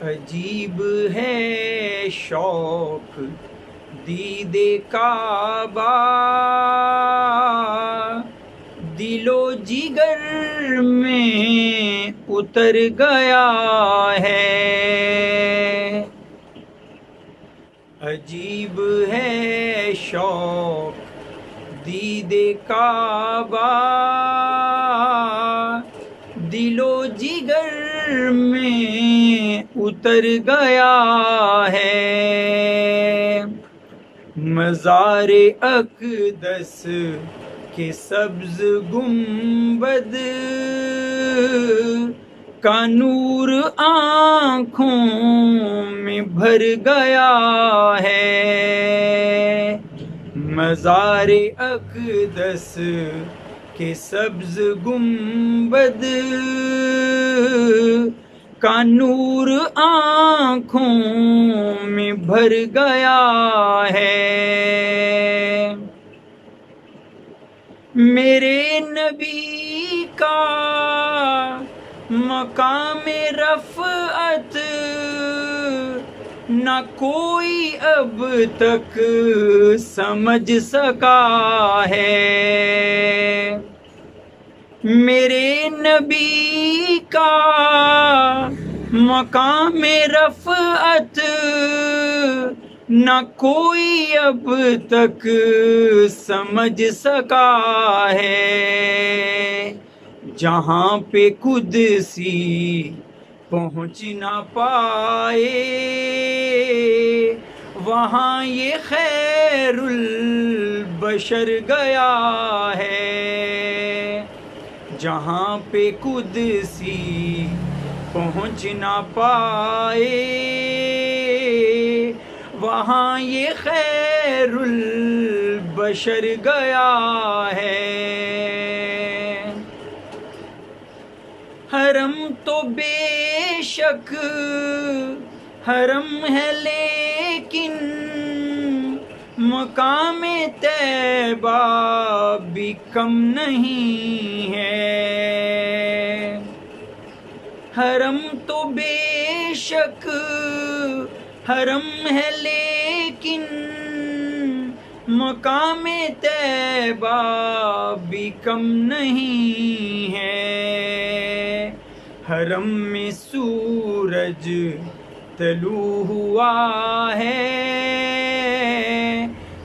عجیب ہے شوق دید کعبہ، دل و جگر میں اتر گیا ہے۔ عجیب ہے شوق دید کعبہ، دل و جگر میں اتر گیا ہے۔ مزار اقدس کے سبز گنبد کا نور آنکھوں میں بھر گیا ہے۔ مزار اقدس کے سبز گنبد کا نور آنکھوں میں بھر گیا ہے۔ میرے نبی کا مقام رفعت نہ کوئی اب تک سمجھ سکا ہے۔ میرے نبی کا مقام رفعت نہ کوئی اب تک سمجھ سکا ہے۔ جہاں پہ قدسی پہنچ نہ پائے، وہاں یہ خیر البشر گیا ہے۔ جہاں پہ قدسی پہنچ نہ پائے، وہاں یہ خیر البشر گیا ہے۔ حرم تو بے شک حرم ہے، لیکن مقام طیبہ بھی کم نہیں ہے۔ حرم تو بے شک حرم ہے، لیکن مقام طیبہ بھی کم نہیں ہے۔ حرم میں سورج طلوع ہوا ہے،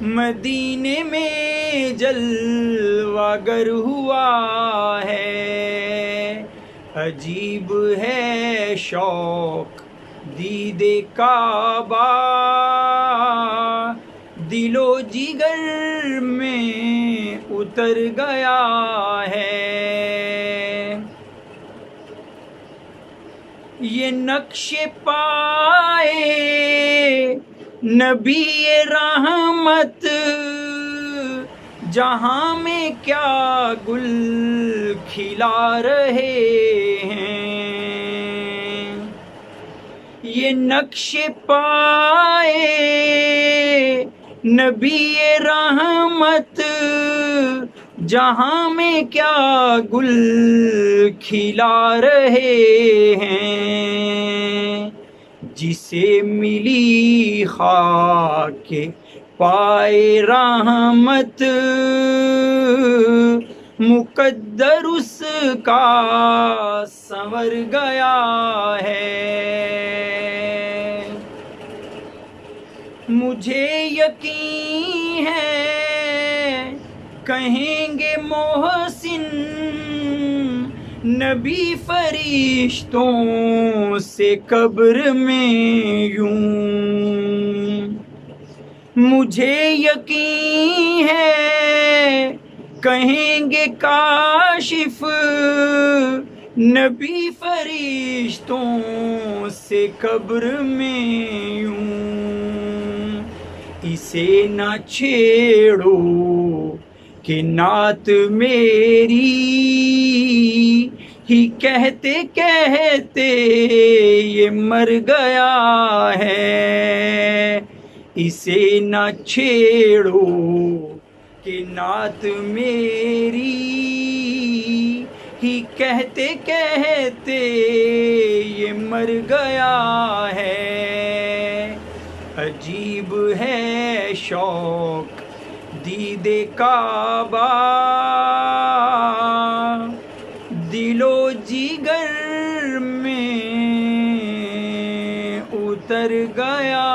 مدینے میں جلوہ گر ہوا ہے۔ عجیب ہے شوق دید کعبہ، دل و جگر میں اتر گیا ہے۔ یہ نقش پائے نبی رحمت، جہاں میں کیا گل کھلا رہے ہیں۔ یہ نقش پائے نبی رحمت، جہاں میں کیا گل کھلا رہے ہیں۔ جسے ملی خاک پائے رحمت، مقدر اس کا سنور گیا ہے۔ مجھے یقین ہے کہیں گے محسن نبی فرشتوں سے قبر میں یوں۔ مجھے یقین ہے کہیں گے کاشف نبی فرشتوں سے قبر میں یوں۔ اسے نہ چھیڑو کہ نعت میری ہی کہتے کہتے یہ مر گیا ہے۔ اسے نہ چھیڑو کہ نعت میری ہی کہتے کہتے یہ مر گیا ہے۔ عجیب ہے شوق دید کعبہ، دل و جگر میں اتر گیا